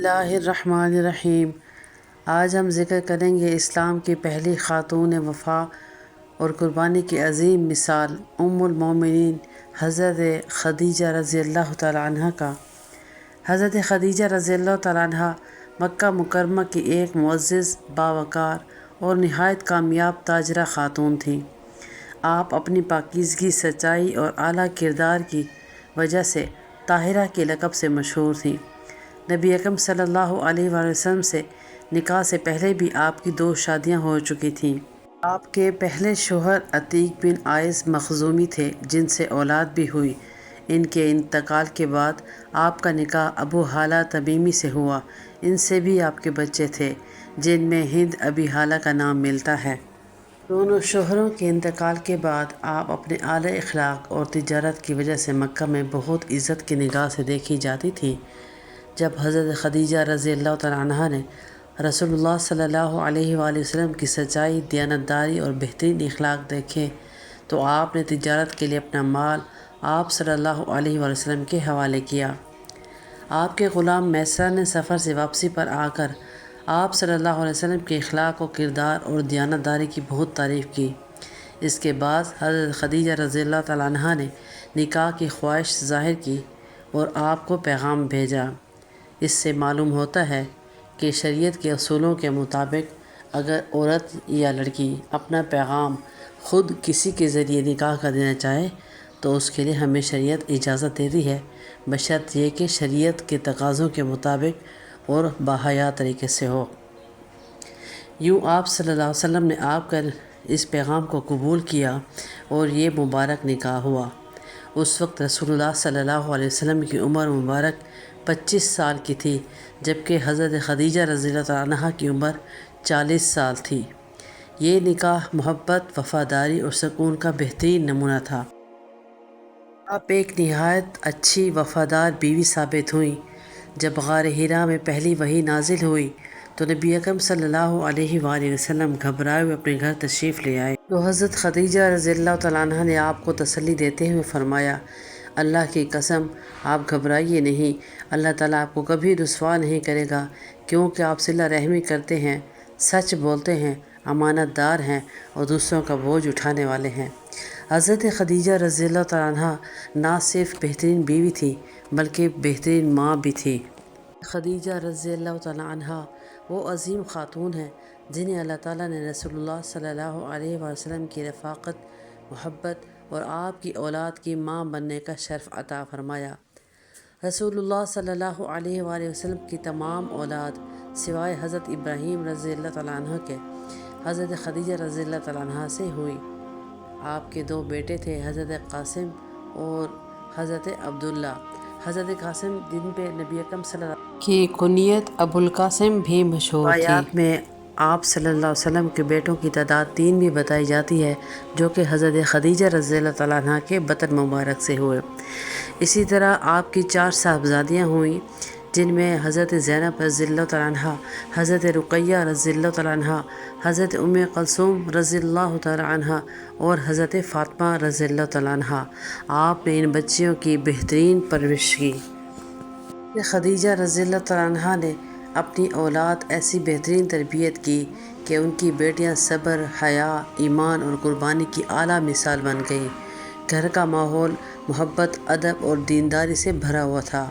اللہ الرحمن الرحیم۔ آج ہم ذکر کریں گے اسلام کی پہلی خاتون وفا اور قربانی کی عظیم مثال ام المومنین حضرت خدیجہ رضی اللہ تعالیٰ عنہ کا۔ حضرت خدیجہ رضی اللہ تعالیٰ عنہ مکہ مکرمہ کی ایک معزز، باوقار اور نہایت کامیاب تاجرہ خاتون تھیں۔ آپ اپنی پاکیزگی، سچائی اور اعلیٰ کردار کی وجہ سے طاہرہ کے لقب سے مشہور تھیں۔ نبی اکرم صلی اللہ علیہ وآلہ وسلم سے نکاح سے پہلے بھی آپ کی 2 شادیاں ہو چکی تھیں۔ آپ کے پہلے شوہر عتیق بن عائص مخزومی تھے، جن سے اولاد بھی ہوئی۔ ان کے انتقال کے بعد آپ کا نکاح ابو ہالہ تمیمی سے ہوا۔ ان سے بھی آپ کے بچے تھے، جن میں ہند ابی ہالہ کا نام ملتا ہے۔ دونوں شوہروں کے انتقال کے بعد آپ اپنے اعلیٰ اخلاق اور تجارت کی وجہ سے مکہ میں بہت عزت کی نگاہ سے دیکھی جاتی تھیں۔ جب حضرت خدیجہ رضی اللہ تعالیٰ عنہ نے رسول اللہ صلی اللہ علیہ وآلہ وسلم کی سچائی، دیانتداری اور بہترین اخلاق دیکھے تو آپ نے تجارت کے لیے اپنا مال آپ صلی اللہ علیہ وآلہ وسلم کے حوالے کیا۔ آپ کے غلام میسرہ نے سفر سے واپسی پر آ کر آپ صلی اللہ علیہ وسلم کے اخلاق و کردار اور دیانتداری کی بہت تعریف کی۔ اس کے بعد حضرت خدیجہ رضی اللہ تعالیٰ عنہ نے نکاح کی خواہش ظاہر کی اور آپ کو پیغام بھیجا۔ اس سے معلوم ہوتا ہے کہ شریعت کے اصولوں کے مطابق اگر عورت یا لڑکی اپنا پیغام خود کسی کے ذریعے نکاح کا دینا چاہے تو اس کے لیے ہمیں شریعت اجازت دیتی ہے، بشرط یہ کہ شریعت کے تقاضوں کے مطابق اور باحیا طریقے سے ہو۔ یوں آپ صلی اللہ علیہ وسلم نے آپ کا اس پیغام کو قبول کیا اور یہ مبارک نکاح ہوا۔ اس وقت رسول اللہ صلی اللہ علیہ وسلم کی عمر مبارک 25 سال کی تھی، جبکہ حضرت خدیجہ رضی اللہ تعالیٰ عنہ کی عمر 40 سال تھی۔ یہ نکاح محبت، وفاداری اور سکون کا بہترین نمونہ تھا۔ آپ ایک نہایت اچھی وفادار بیوی ثابت ہوئیں۔ جب غار حرا میں پہلی وحی نازل ہوئی تو نبی اکرم صلی اللہ علیہ وآلہ وسلم گھبرائے ہوئے اپنے گھر تشریف لے آئے تو حضرت خدیجہ رضی اللہ تعالیٰ عنہ نے آپ کو تسلی دیتے ہوئے فرمایا، اللہ کی قسم آپ گھبرائیے نہیں، اللہ تعالیٰ آپ کو کبھی رسوا نہیں کرے گا، کیونکہ آپ صلہ رحمی کرتے ہیں، سچ بولتے ہیں، امانت دار ہیں اور دوسروں کا بوجھ اٹھانے والے ہیں۔ حضرت خدیجہ رضی اللہ تعالیٰ عنہ نہ صرف بہترین بیوی تھی بلکہ بہترین ماں بھی تھی۔ خدیجہ رضی اللہ تعالیٰ عنہ وہ عظیم خاتون ہیں جنہیں اللہ تعالیٰ نے رسول اللہ صلی اللہ علیہ وآلہ وسلم کی رفاقت، محبت اور آپ کی اولاد کی ماں بننے کا شرف عطا فرمایا۔ رسول اللہ صلی اللہ علیہ وآلہ وسلم کی تمام اولاد سوائے حضرت ابراہیم رضی اللہ تعالیٰ عنہ کے حضرت خدیجہ رضی اللہ تعالیٰ عنہ سے ہوئی۔ آپ کے 2 بیٹے تھے، حضرت قاسم اور حضرت عبداللہ۔ حضرت قاسم جن پہ نبی اکرم صلی اللہ علیہ وسلم کی کنیت ابو القاسم بھی مشہور تھی۔ روایات میں آپ صلی اللہ علیہ وسلم کے بیٹوں کی تعداد 3 بھی بتائی جاتی ہے، جو کہ حضرت خدیجہ رضی اللہ تعالیٰ عنہ کے بطن مبارک سے ہوئے۔ اسی طرح آپ کی 4 صاحبزادیاں ہوئیں، جن میں حضرت زینب رضی اللہ تعالیٰ عنہ، حضرت رقیہ رضی اللہ تعالیٰ عنہ، حضرت ام کلثوم رضی اللہ تعالیٰ عنہ اور حضرت فاطمہ رضی اللہ تعالیٰ عنہ۔ آپ نے ان بچیوں کی بہترین پرورش کی۔ خدیجہ رضی اللہ تعالیٰ عنہ نے اپنی اولاد ایسی بہترین تربیت کی کہ ان کی بیٹیاں صبر، حیا، ایمان اور قربانی کی اعلیٰ مثال بن گئیں۔ گھر کا ماحول محبت، ادب اور دینداری سے بھرا ہوا تھا۔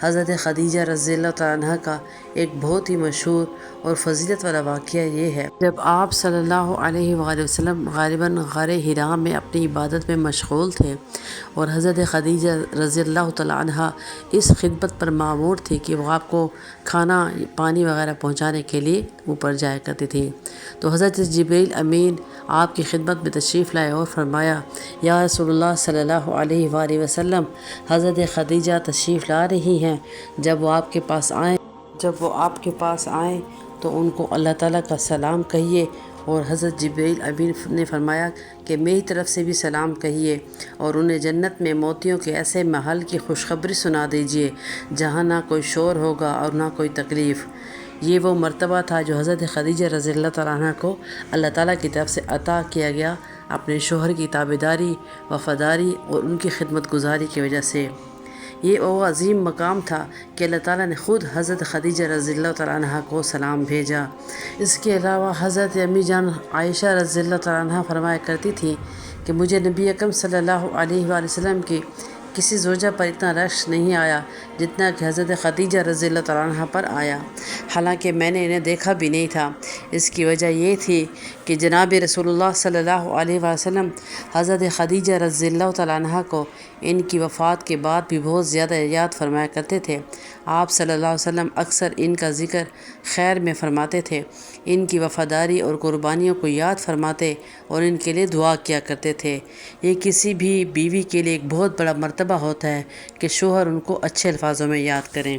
حضرت خدیجہ رضی اللہ تعالیٰ عنہ کا ایک بہت ہی مشہور اور فضیلت والا واقعہ یہ ہے، جب آپ صلی اللہ علیہ وآلہ وسلم غالباً غار حرا میں اپنی عبادت میں مشغول تھے اور حضرت خدیجہ رضی اللہ تعالیٰ عنہ اس خدمت پر مامور تھی کہ وہ آپ کو کھانا پانی وغیرہ پہنچانے کے لیے اوپر جایا کرتی تھی، تو حضرت جبریل امین آپ کی خدمت میں تشریف لائے اور فرمایا، یا رسول اللہ صلی اللہ علیہ وآلہ وسلم، حضرت خدیجہ تشریف لا رہی ہیں، جب وہ آپ کے پاس آئیں تو ان کو اللہ تعالیٰ کا سلام کہیے۔ اور حضرت جبریل امین نے فرمایا کہ میری طرف سے بھی سلام کہیے اور انہیں جنت میں موتیوں کے ایسے محل کی خوشخبری سنا دیجیے جہاں نہ کوئی شور ہوگا اور نہ کوئی تکلیف۔ یہ وہ مرتبہ تھا جو حضرت خدیجہ رضی اللہ تعالیٰ عنہ کو اللہ تعالیٰ کی طرف سے عطا کیا گیا اپنے شوہر کی تابعداری، وفاداری اور ان کی خدمت گزاری کی وجہ سے۔ یہ وہ عظیم مقام تھا کہ اللہ تعالیٰ نے خود حضرت خدیجہ رضی اللہ تعالیٰ عنہ کو سلام بھیجا۔ اس کے علاوہ حضرت امی جان عائشہ رضی اللہ تعالیٰ عنہ فرمایا کرتی تھی کہ مجھے نبی اکرم صلی اللہ علیہ وآلہ وسلم کی کسی زوجہ پر اتنا رشک نہیں آیا جتنا کہ حضرت خدیجہ رضی اللہ تعالیٰ عنہ پر آیا، حالانکہ میں نے انہیں دیکھا بھی نہیں تھا۔ اس کی وجہ یہ تھی کہ جناب رسول اللہ صلی اللہ علیہ وسلم حضرت خدیجہ رضی اللہ تعالیٰ عنہ کو ان کی وفات کے بعد بھی بہت زیادہ یاد فرمایا کرتے تھے۔ آپ صلی اللہ علیہ وسلم اکثر ان کا ذکر خیر میں فرماتے تھے، ان کی وفاداری اور قربانیوں کو یاد فرماتے اور ان کے لیے دعا کیا کرتے تھے۔ یہ کسی بھی بیوی کے لیے ایک بہت بڑا مرتبہ ہوتا ہے کہ شوہر ان کو اچھے الفاظوں میں یاد کریں۔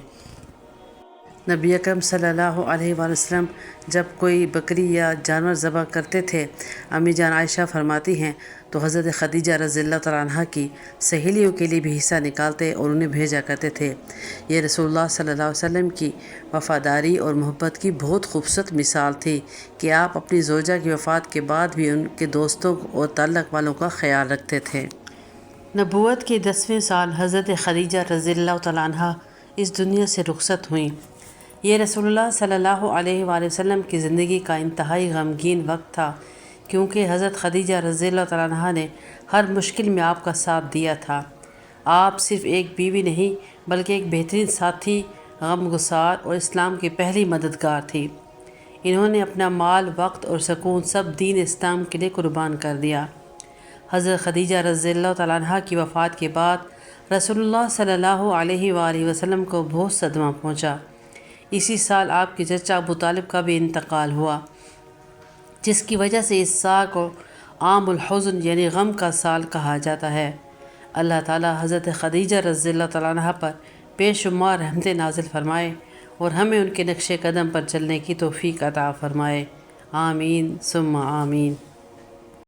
نبی اکرم صلی اللہ علیہ وآلہ وسلم جب کوئی بکری یا جانور ذبح کرتے تھے، امی جان عائشہ فرماتی ہیں تو حضرت خدیجہ رضی اللہ تعالیٰ عنہ کی سہیلیوں کے لیے بھی حصہ نکالتے اور انہیں بھیجا کرتے تھے۔ یہ رسول اللہ صلی اللہ علیہ وسلم کی وفاداری اور محبت کی بہت خوبصورت مثال تھی کہ آپ اپنی زوجہ کی وفات کے بعد بھی ان کے دوستوں اور تعلق والوں کا خیال رکھتے تھے۔ نبوت کے 10ویں سال حضرت خدیجہ رضی اللہ تعالیٰ عنہ اس دنیا سے رخصت ہوئیں۔ یہ رسول اللہ صلی اللہ علیہ وآلہ وسلم کی زندگی کا انتہائی غمگین وقت تھا، کیونکہ حضرت خدیجہ رضی اللہ تعالیٰ عنہ نے ہر مشکل میں آپ کا ساتھ دیا تھا۔ آپ صرف ایک بیوی نہیں بلکہ ایک بہترین ساتھی، غمگسار اور اسلام کی پہلی مددگار تھی۔ انہوں نے اپنا مال، وقت اور سکون سب دین اسلام کے لیے قربان کر دیا۔ حضرت خدیجہ رضی اللہ تعالیٰ عنہ کی وفات کے بعد رسول اللہ صلی اللہ علیہ وآلہ وسلم کو بہت صدمہ پہنچا۔ اسی سال آپ کے چچا ابو طالب کا بھی انتقال ہوا، جس کی وجہ سے اس سال کو عام الحزن یعنی غم کا سال کہا جاتا ہے۔ اللہ تعالیٰ حضرت خدیجہ رضی اللہ تعالیٰ عنہ پر بے شمار رحمتیں نازل فرمائے اور ہمیں ان کے نقش قدم پر چلنے کی توفیق عطا فرمائے۔ آمین ثم آمین۔